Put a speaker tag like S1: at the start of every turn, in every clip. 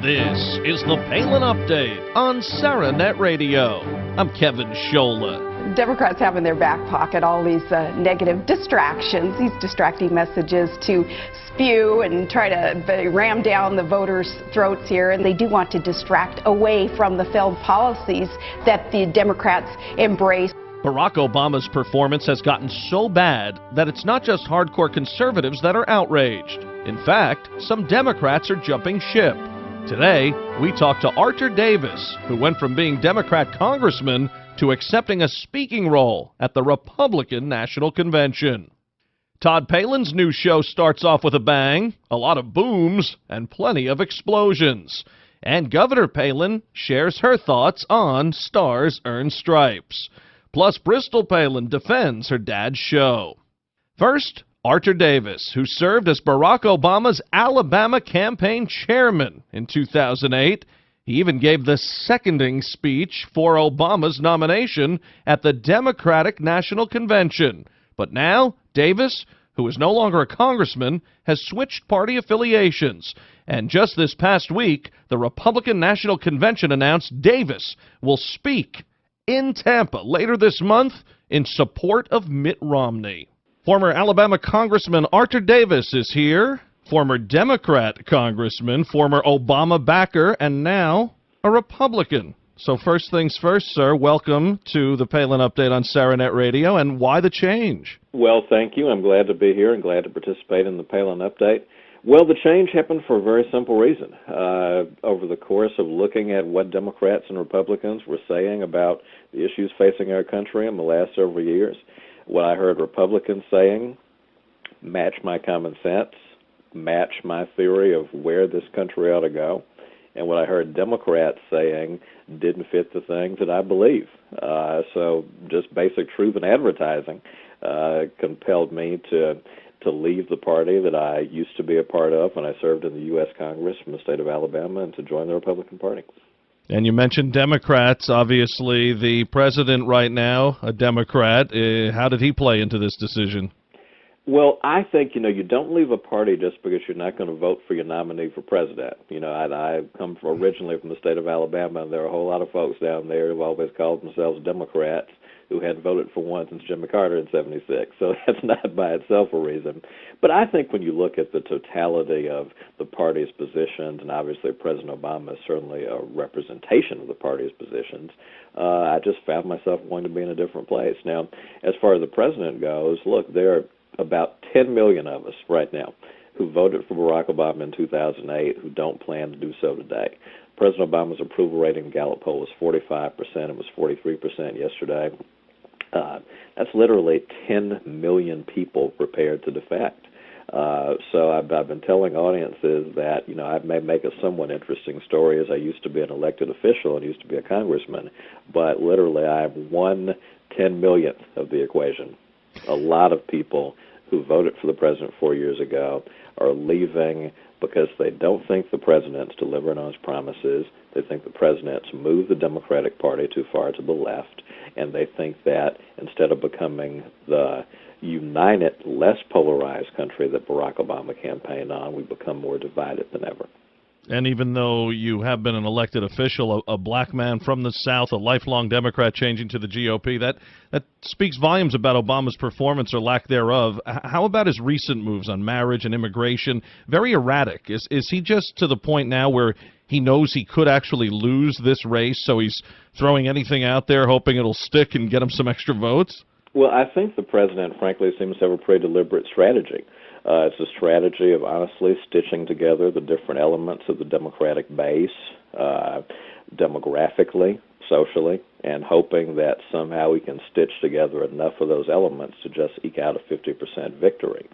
S1: This is the Palin Update on SaraNet Radio. I'm Kevin Scholla.
S2: Democrats have in their back pocket all these negative distractions, these distracting messages to spew and try to ram down the voters' throats here. And they do want to distract away from the failed policies that the Democrats embrace.
S1: Barack Obama's performance has gotten so bad that it's not just hardcore conservatives that are outraged. In fact, some Democrats are jumping ship. Today, we talk to Artur Davis, who went from being Democrat congressman to accepting a speaking role at the Republican National Convention. Todd Palin's new show starts off with a bang, a lot of booms, and plenty of explosions. And Governor Palin shares her thoughts on Stars Earn Stripes. Plus, Bristol Palin defends her dad's show. First, Artur Davis, who served as Barack Obama's Alabama campaign chairman in 2008. He even gave the seconding speech for Obama's nomination at the Democratic National Convention. But now, Davis, who is no longer a congressman, has switched party affiliations. And just this past week, the Republican National Convention announced Davis will speak in Tampa later this month in support of Mitt Romney. Former Alabama Congressman Artur Davis is here, former Democrat congressman, former Obama backer, and now a Republican. So first things first, sir, welcome to the Palin Update on SaraNet Radio, and why the change?
S3: Well, thank you. I'm glad to be here and glad to participate in the Palin Update. Well, the change happened for a very simple reason. Over the course of looking at what Democrats and Republicans were saying about the issues facing our country in the last several years, what I heard Republicans saying matched my common sense, matched my theory of where this country ought to go, and what I heard Democrats saying didn't fit the things that I believe. So just basic truth in advertising compelled me to leave the party that I used to be a part of when I served in the U.S. Congress from the state of Alabama and to join the Republican Party.
S1: And you mentioned Democrats. Obviously, the president right now, a Democrat. How did he play into this decision?
S3: Well, I think, you don't leave a party just because you're not going to vote for your nominee for president. I come originally from the state of Alabama, and there are a whole lot of folks down there who've always called themselves Democrats who hadn't voted for one since Jimmy Carter in '76. So that's not by itself a reason. But I think when you look at the totality of the party's positions, and obviously President Obama is certainly a representation of the party's positions, I just found myself wanting to be in a different place. Now, as far as the president goes, look, there are about 10 million of us right now who voted for Barack Obama in 2008 who don't plan to do so today. President Obama's approval rating in Gallup poll was 45%. It was 43% yesterday. That's literally 10 million people prepared to defect. So I've been telling audiences that, I may make a somewhat interesting story as I used to be an elected official and used to be a congressman, but literally I have 1/10 of the equation. A lot of people who voted for the president 4 years ago are leaving because they don't think the president's delivering on his promises. They think the president's moved the Democratic Party too far to the left, and they think that instead of becoming the united, less polarized country that Barack Obama campaigned on, we've become more divided than ever.
S1: And even though you have been an elected official, a black man from the South, a lifelong Democrat changing to the GOP, that speaks volumes about Obama's performance or lack thereof. How about his recent moves on marriage and immigration? Very erratic. Is he just to the point now where he knows he could actually lose this race, so he's throwing anything out there hoping it'll stick and get him some extra votes?
S3: Well, I think the president, frankly, seems to have a pretty deliberate strategy. It's a strategy of honestly stitching together the different elements of the Democratic base, demographically, socially, and hoping that somehow we can stitch together enough of those elements to just eke out a 50% victory.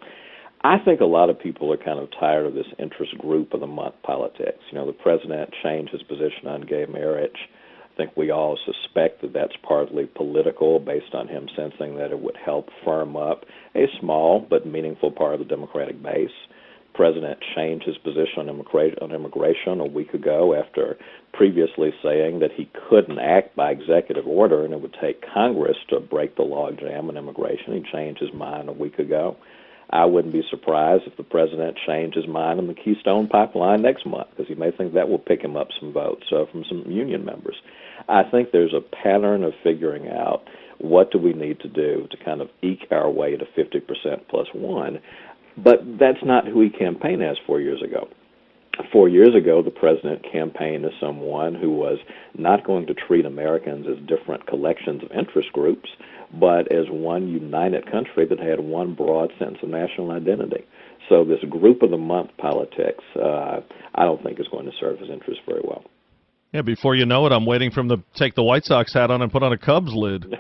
S3: I think a lot of people are kind of tired of this interest group of the month politics. The president changed his position on gay marriage. I think we all suspect that that's partly political, based on him sensing that it would help firm up a small but meaningful part of the Democratic base. The president changed his position on immigration a week ago after previously saying that he couldn't act by executive order and it would take Congress to break the logjam on immigration. He changed his mind a week ago. I wouldn't be surprised if the president changed his mind on the Keystone Pipeline next month, because he may think that will pick him up some votes from some union members. I think there's a pattern of figuring out what do we need to do to kind of eke our way to 50% plus one, but that's not who he campaigned as 4 years ago. 4 years ago, the president campaigned as someone who was not going to treat Americans as different collections of interest groups, but as one united country that had one broad sense of national identity. So this group of the month politics, I don't think is going to serve his interests very well.
S1: Yeah, before you know it, I'm waiting for him to take the White Sox hat on and put on a Cubs lid.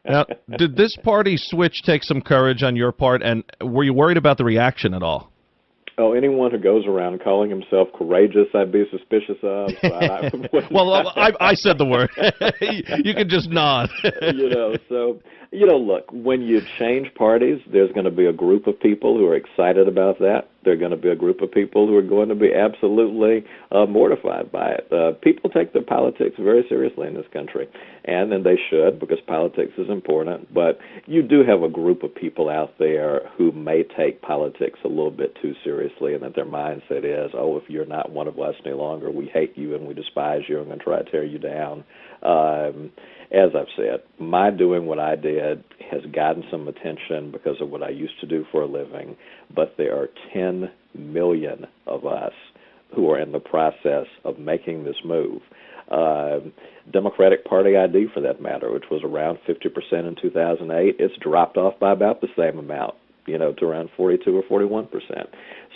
S1: Now, did this party switch take some courage on your part, and were you worried about the reaction at all?
S3: Oh, anyone who goes around calling himself courageous, I'd be suspicious of.
S1: Well, I said the word. You can just nod.
S3: Look, when you change parties, there's going to be a group of people who are excited about that. There are going to be a group of people who are going to be absolutely mortified by it. People take their politics very seriously in this country, and they should, because politics is important. But you do have a group of people out there who may take politics a little bit too seriously, and that their mindset is, oh, if you're not one of us any longer, we hate you and we despise you and we're going to try to tear you down. As I've said, my doing what I did has gotten some attention because of what I used to do for a living, but there are 10 million of us who are in the process of making this move. Democratic Party ID, for that matter, which was around 50% in 2008, it's dropped off by about the same amount, to around 42 or 41%.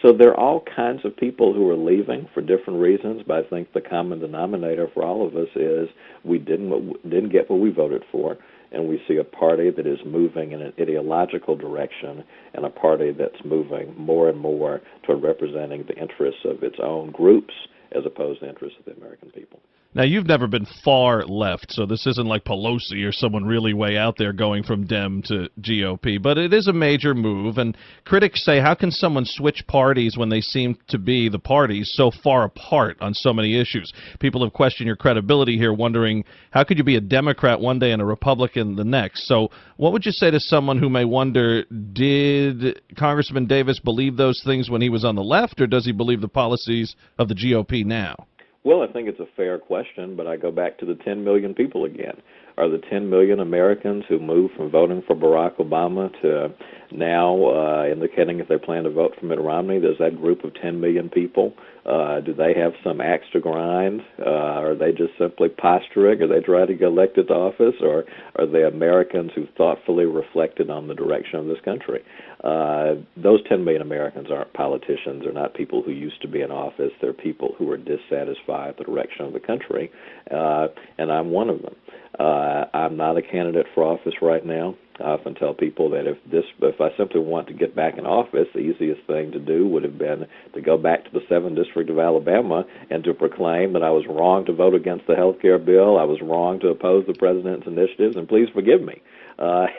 S3: So there are all kinds of people who are leaving for different reasons, but I think the common denominator for all of us is we didn't get what we voted for, and we see a party that is moving in an ideological direction and a party that's moving more and more toward representing the interests of its own groups as opposed to the interests of the American people.
S1: Now, you've never been far left, so this isn't like Pelosi or someone really way out there going from Dem to GOP, but it is a major move, and critics say, how can someone switch parties when they seem to be the parties so far apart on so many issues? People have questioned your credibility here, wondering, how could you be a Democrat one day and a Republican the next? So what would you say to someone who may wonder, did Congressman Davis believe those things when he was on the left, or does he believe the policies of the GOP now?
S3: Well, I think it's a fair question, but I go back to the 10 million people again. Are the 10 million Americans who moved from voting for Barack Obama to now indicating if they plan to vote for Mitt Romney, there's that group of 10 million people? Do they have some axe to grind? Are they just simply posturing? Are they trying to get elected to office? Or are they Americans who thoughtfully reflected on the direction of this country? Those 10 million Americans aren't politicians. They're not people who used to be in office. They're people who are dissatisfied with the direction of the country, and I'm one of them. I'm not a candidate for office right now. I often tell people that if I simply want to get back in office, the easiest thing to do would have been to go back to the 7th District of Alabama and to proclaim that I was wrong to vote against the health care bill, I was wrong to oppose the president's initiatives, and please forgive me.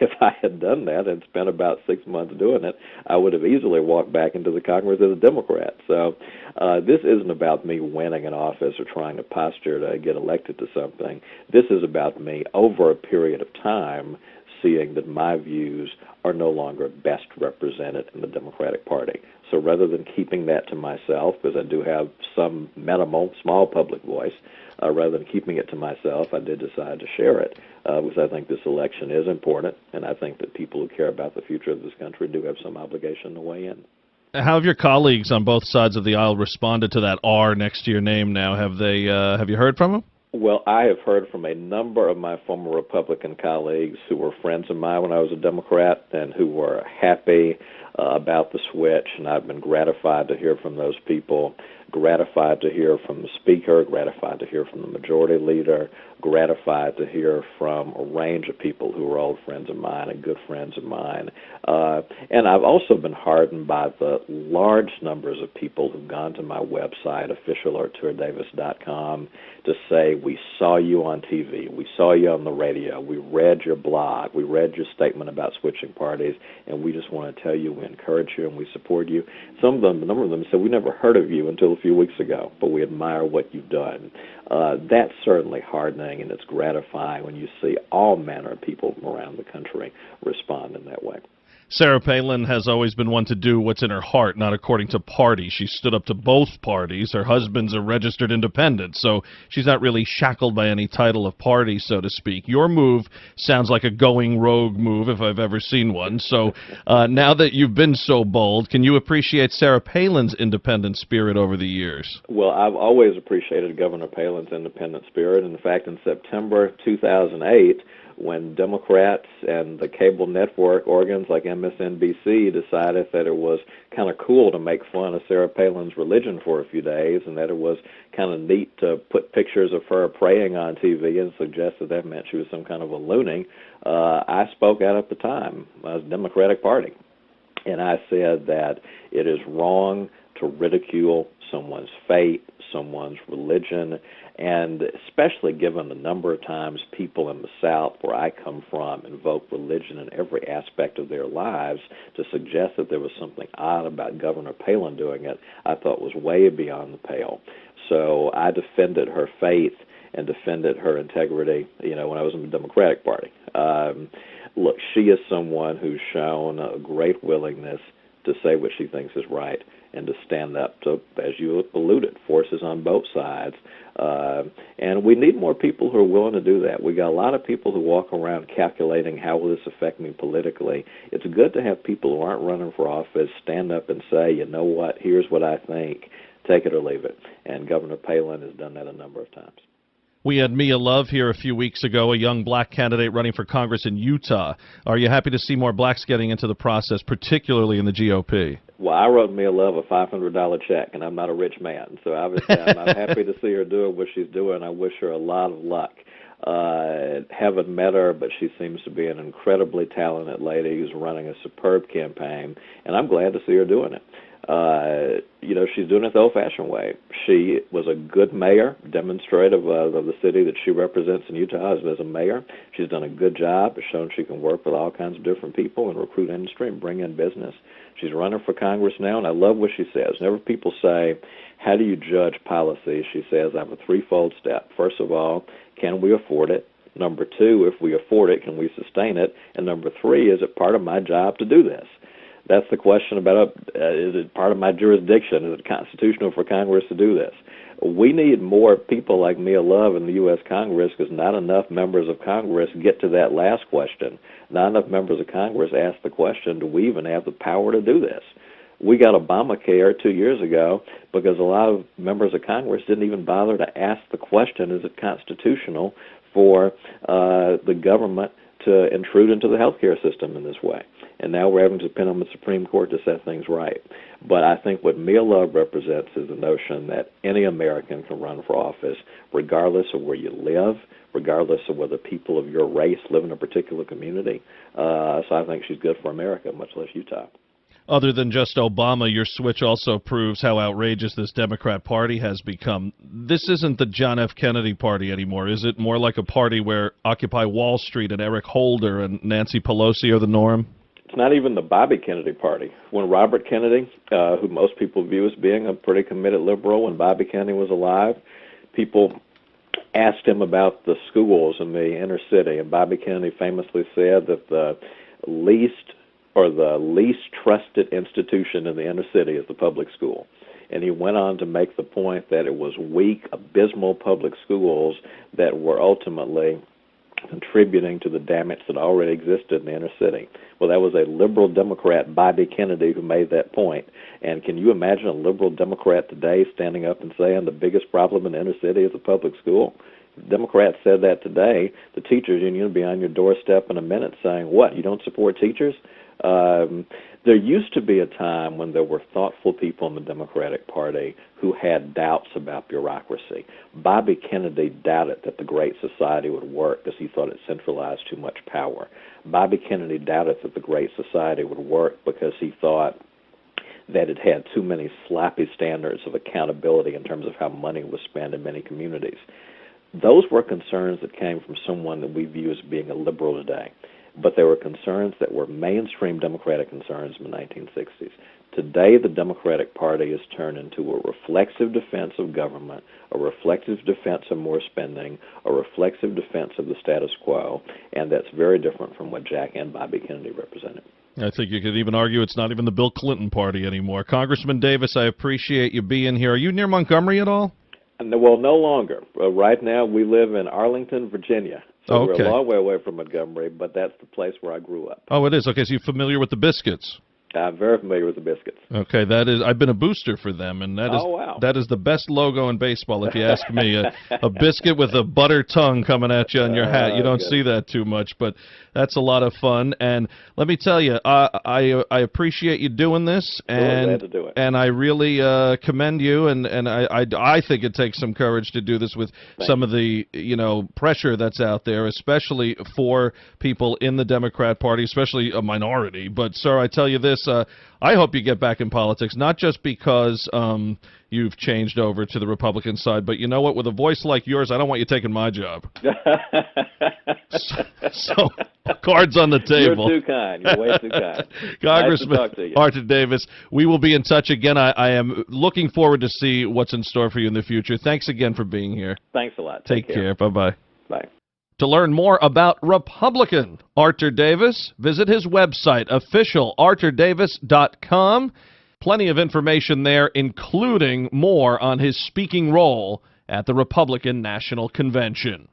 S3: If I had done that and spent about 6 months doing it, I would have easily walked back into the Congress as a Democrat. So this isn't about me winning an office or trying to posture to get elected to something. This is about me, over a period of time, seeing that my views are no longer best represented in the Democratic Party. So rather than keeping that to myself, because I do have some minimal, small public voice, rather than keeping it to myself, I did decide to share it, because I think this election is important, and I think that people who care about the future of this country do have some obligation to weigh in.
S1: How have your colleagues on both sides of the aisle responded to that R next to your name now? Have you heard from them?
S3: Well, I have heard from a number of my former Republican colleagues who were friends of mine when I was a Democrat and who were happy about the switch, and I've been gratified to hear from those people, gratified to hear from the Speaker, gratified to hear from the Majority Leader, gratified to hear from a range of people who are old friends of mine and good friends of mine. And I've also been heartened by the large numbers of people who've gone to my website, officialarturdavis.com, to say, we saw you on TV, we saw you on the radio, we read your blog, we read your statement about switching parties, and we just want to tell you we encourage you and we support you. Some of them, a number of them said, we never heard of you until a few weeks ago, but we admire what you've done. That's certainly heartening, and it's gratifying when you see all manner of people from around the country respond in that way.
S1: Sarah Palin has always been one to do what's in her heart, not according to party. She stood up to both parties. Her husband's a registered independent, so she's not really shackled by any title of party, so to speak. Your move sounds like a going rogue move if I've ever seen one. So now that you've been so bold, can you appreciate Sarah Palin's independent spirit over the years?
S3: Well, I've always appreciated Governor Palin's independent spirit. In fact, in September 2008, when Democrats and the cable network organs like MSNBC decided that it was kind of cool to make fun of Sarah Palin's religion for a few days, and that it was kind of neat to put pictures of her praying on TV and suggest that that meant she was some kind of a loony, I spoke out at the time as Democratic Party. And I said that it is wrong to ridicule someone's faith, someone's religion, and especially given the number of times people in the South, where I come from, invoke religion in every aspect of their lives, to suggest that there was something odd about Governor Palin doing it, I thought was way beyond the pale. So I defended her faith and defended her integrity, when I was in the Democratic Party. Look, she is someone who's shown a great willingness to say what she thinks is right and to stand up to, as you alluded, forces on both sides. And we need more people who are willing to do that. We got a lot of people who walk around calculating how will this affect me politically. It's good to have people who aren't running for office stand up and say, you know what, here's what I think, take it or leave it. And Governor Palin has done that a number of times.
S1: We had Mia Love here a few weeks ago, a young black candidate running for Congress in Utah. Are you happy to see more blacks getting into the process, particularly in the GOP?
S3: Well, I wrote Mia Love a $500 check, and I'm not a rich man, so obviously I'm happy to see her doing what she's doing. I wish her a lot of luck. Haven't met her, but she seems to be an incredibly talented lady who's running a superb campaign, and I'm glad to see her doing it. She's doing it the old-fashioned way. She was a good mayor, demonstrative of the city that she represents in Utah as a mayor. She's done a good job, has shown she can work with all kinds of different people and recruit industry and bring in business. She's running for Congress now, and I love what she says. Whenever people say, how do you judge policy, she says, I have a threefold step. First of all, can we afford it? Number two, if we afford it, can we sustain it? And number three, is it part of my job to do this? That's the question about, is it part of my jurisdiction? Is it constitutional for Congress to do this? We need more people like Mia Love in the U.S. Congress, because not enough members of Congress get to that last question. Not enough members of Congress ask the question, do we even have the power to do this? We got Obamacare 2 years ago because a lot of members of Congress didn't even bother to ask the question, is it constitutional for the government to intrude into the healthcare system in this way? And now we're having to depend on the Supreme Court to set things right. But I think what Mia Love represents is the notion that any American can run for office, regardless of where you live, regardless of whether people of your race live in a particular community. So I think she's good for America, much less Utah.
S1: Other than just Obama, your switch also proves how outrageous this Democrat Party has become. This isn't the John F. Kennedy Party anymore. Is it more like a party where Occupy Wall Street and Eric Holder and Nancy Pelosi are the norm?
S3: It's not even the Bobby Kennedy Party. When Robert Kennedy, who most people view as being a pretty committed liberal, when Bobby Kennedy was alive, people asked him about the schools in the inner city, and Bobby Kennedy famously said that the least trusted institution in the inner city is the public school. And he went on to make the point that it was weak, abysmal public schools that were ultimately contributing to the damage that already existed in the inner city. Well, that was a liberal Democrat, Bobby Kennedy, who made that point. And can you imagine a liberal Democrat today standing up and saying the biggest problem in the inner city is the public school? If Democrats said that today, the teachers union would be on your doorstep in a minute saying, what, you don't support teachers? There used to be a time when there were thoughtful people in the Democratic Party who had doubts about bureaucracy. Bobby Kennedy doubted that the Great Society would work because he thought it centralized too much power. Bobby Kennedy doubted that the Great Society would work because he thought that it had too many sloppy standards of accountability in terms of how money was spent in many communities. Those were concerns that came from someone that we view as being a liberal today. but they were concerns that were mainstream Democratic concerns in the 1960s. Today, the Democratic Party has turned into a reflexive defense of government, a reflexive defense of more spending, a reflexive defense of the status quo, and that's very different from what Jack and Bobby Kennedy represented.
S1: I think you could even argue it's not even the Bill Clinton party anymore. Congressman Davis, I appreciate you being here. Are you near Montgomery at all?
S3: Well, no longer. Right now, we live in Arlington, Virginia. So
S1: okay.
S3: We're a long way away from Montgomery, but that's the place where I grew up.
S1: Oh, it is? Okay, so you're familiar with the Biscuits?
S3: I'm very familiar with the Biscuits.
S1: Okay, that is. I've been a booster for them, and that is that is the best logo in baseball, if you ask me. A biscuit with a butter tongue coming at you on your hat. You don't see that too much, but that's a lot of fun. And let me tell you, I appreciate you doing this, and
S3: glad to do it.
S1: And I really commend you. And I think it takes some courage to do this with some of the pressure that's out there, especially for people in the Democrat Party, especially a minority. But sir, I tell you this. I hope you get back in politics, not just because you've changed over to the Republican side, but you know what? With a voice like yours, I don't want you taking my job. so, cards on the table.
S3: You're too kind. You're way too kind.
S1: Congressman
S3: nice to talk to you.
S1: Artur Davis, we will be in touch again. I am looking forward to see what's in store for you in the future. Thanks again for being here.
S3: Thanks a lot.
S1: Take care. Bye-bye.
S3: Bye.
S1: To learn more about Republican Artur Davis, visit his website, officialarturdavis.com. Plenty of information there, including more on his speaking role at the Republican National Convention.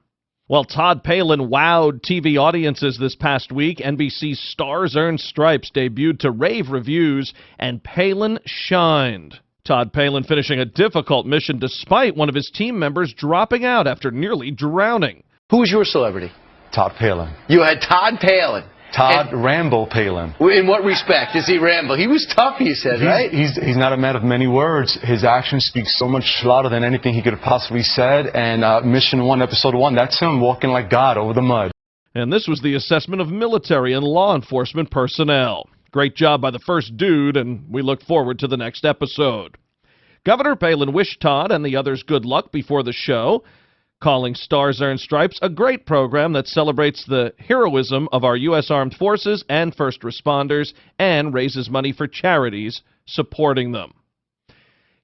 S1: Well, Todd Palin wowed TV audiences this past week. NBC's Stars Earned Stripes debuted to rave reviews, and Palin shined. Todd Palin finishing a difficult mission despite one of his team members dropping out after nearly drowning.
S4: Who was your celebrity?
S5: Todd Palin.
S4: You had Todd Palin.
S5: Todd Rambo Palin.
S4: In what respect is he Rambo? He was tough, you said, right?
S5: He's not a man of many words. His actions speak so much louder than anything he could have possibly said. And Mission 1, Episode 1, that's him walking like God over the mud.
S1: And this was the assessment of military and law enforcement personnel. Great job by the first dude, and we look forward to the next episode. Governor Palin wished Todd and the others good luck before the show, calling Stars Earned Stripes a great program that celebrates the heroism of our U.S. Armed Forces and first responders and raises money for charities supporting them.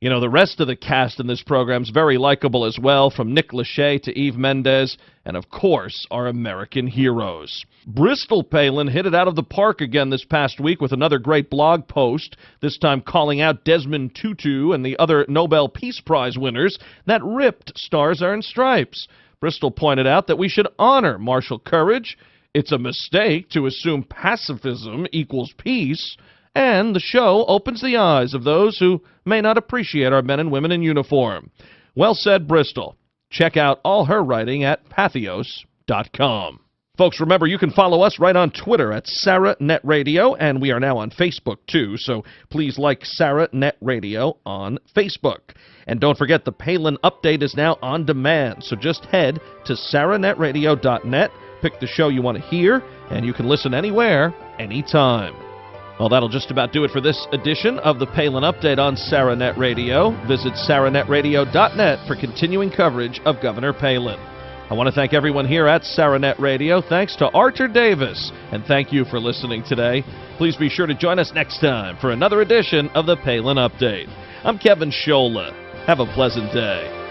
S1: You know, the rest of the cast in this program is very likable as well, from Nick Lachey to Eve Mendez, and of course, our American heroes. Bristol Palin hit it out of the park again this past week with another great blog post, this time calling out Desmond Tutu and the other Nobel Peace Prize winners that ripped Stars Earned Stripes. Bristol pointed out that we should honor martial courage. It's a mistake to assume pacifism equals peace. And the show opens the eyes of those who may not appreciate our men and women in uniform. Well said, Bristol. Check out all her writing at pathos.com. Folks, remember, you can follow us right on Twitter at SarahNetRadio, and we are now on Facebook, too, so please like Sarah Net Radio on Facebook. And don't forget, the Palin Update is now on demand, so just head to SarahNetRadio.net, pick the show you want to hear, and you can listen anywhere, anytime. Well, that'll just about do it for this edition of the Palin Update on SarahNet Radio. Visit SarahNetRadio.net for continuing coverage of Governor Palin. I want to thank everyone here at SarahNet Radio. Thanks to Artur Davis, and thank you for listening today. Please be sure to join us next time for another edition of the Palin Update. I'm Kevin Scholla. Have a pleasant day.